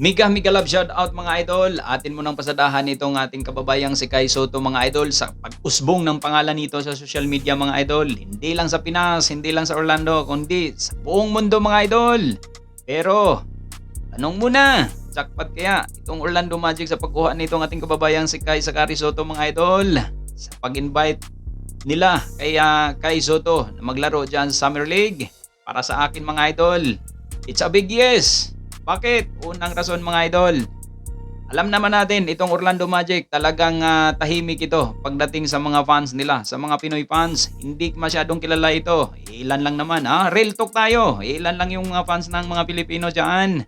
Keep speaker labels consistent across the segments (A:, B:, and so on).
A: Mega mega love shout out mga idol. Atin mo nang pasadahan itong ating kababayang si Kai Soto mga idol sa pag-usbong ng pangalan nito sa social media mga idol. Hindi lang sa Pinas, hindi lang sa Orlando, kundi sa buong mundo mga idol. Pero, tanong muna, jackpot kaya itong Orlando Magic sa pagkuha nitong ating kababayang si Kai Sakari Soto mga idol sa pag-invite nila kay Kai Soto na maglaro dyan sa Summer League. Para sa akin mga idol, it's a big yes. Bakit? Unang rason mga idol, alam naman natin itong Orlando Magic talagang tahimik ito pagdating sa mga fans nila, sa mga Pinoy fans. Hindi masyadong kilala ito. Ilan lang naman. Real talk tayo. Ilan lang yung fans ng mga Pilipino dyan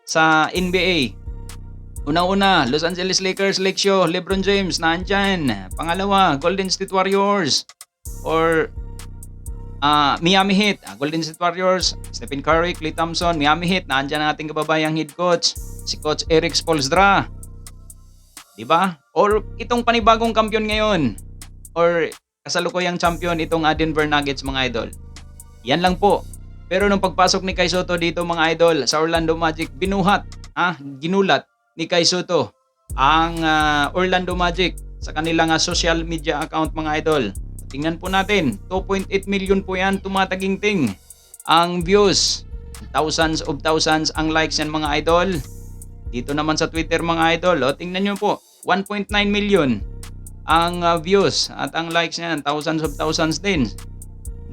A: sa NBA. Una-una, Los Angeles Lakers, Lexio, LeBron James, nandyan. Pangalawa, Golden State Warriors or Miami Heat, Golden State Warriors, Stephen Curry, Klay Thompson, Miami Heat, nandiyan ang ating kababayang head coach, si Coach Eric Spoelstra. Diba? Or itong panibagong kampiyon ngayon, or kasalukuyang champion itong Denver Nuggets mga idol. Yan lang po. Pero nung pagpasok ni Kai Soto dito mga idol sa Orlando Magic, ginulat ni Kai Soto ang Orlando Magic sa kanilang social media account mga idol. Tingnan po natin, 2.8 million po yan tumataginting ang views. Thousands of thousands ang likes yan mga idol. Dito naman sa Twitter mga idol, tingnan nyo po, 1.9 million ang views at ang likes niyan, thousands of thousands din.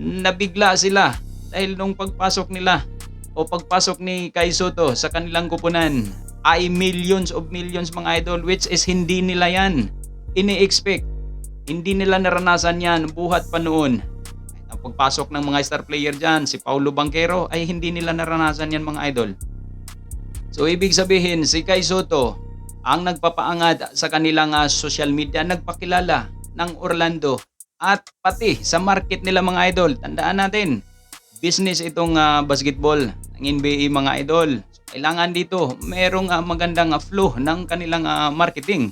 A: Nabigla sila dahil nung pagpasok nila o pagpasok ni Kai Soto sa kanilang kupunan ay millions of millions mga idol, which is hindi nila yan ini-expect. Hindi nila naranasan yan buhat pa noon. Ang pagpasok ng mga star player dyan, si Paulo Banquero, ay hindi nila naranasan yan mga idol. So ibig sabihin, si Kai Soto ang nagpapaangat sa kanilang social media, nagpakilala ng Orlando at pati sa market nila mga idol. Tandaan natin, business itong basketball ng NBA mga idol. So, kailangan dito merong magandang flow ng kanilang marketing,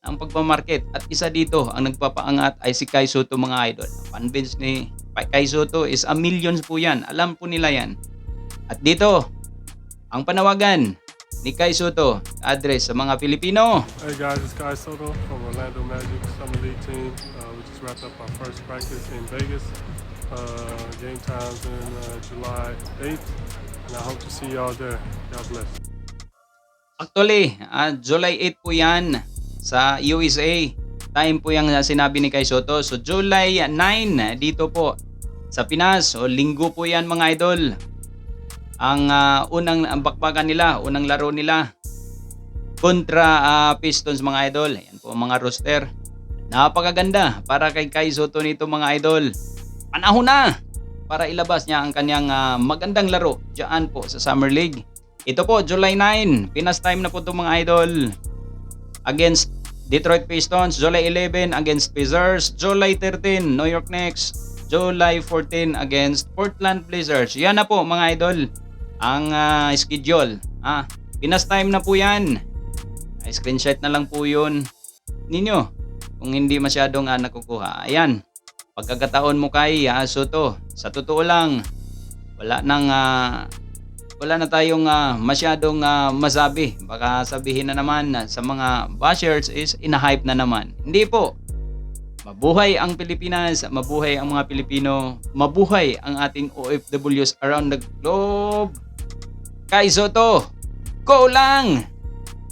A: ang pagpamarket, at isa dito ang nagpapaangat ay si Kai Soto mga idol. Ang fanbase ni Kai Soto is millions po yan. Alam po nila yan. At dito, ang panawagan ni Kai Soto address sa mga Pilipino.
B: Hey guys, it's Kai Soto from Orlando Magic Summer League team. We just wrapped up our first practice in Vegas. Game times in July 8th, and I hope to see y'all there. God bless.
A: Actually, July 8 po yan sa USA. Time po yung sinabi ni Kai Soto. So July 9 dito po sa Pinas. O linggo po yan mga idol. Ang unang bakbakan nila, unang laro nila kontra Pistons mga idol. Ayan po ang mga roster. Napakaganda para kay Kai Soto nito mga idol. Panahon na para ilabas niya ang kanyang magandang laro diyan po sa Summer League. Ito po, July 9. Pinas time na po ito mga idol. Against Detroit Pistons, July 11 against Pacers, July 13 New York Knicks, July 14 against Portland Blazers. Yan na po mga idol ang schedule. Pinas time na po yan. Screenshot na lang po yun ninyo kung hindi masyadong nakukuha. Ayan, pagkakataon mo kay Soto, sa totoo lang wala na tayong masyadong masabi. Baka sabihin na naman sa mga bashers is inahype na naman. Hindi po. Mabuhay ang Pilipinas, mabuhay ang mga Pilipino, mabuhay ang ating OFWs around the globe. Kai Soto, go lang!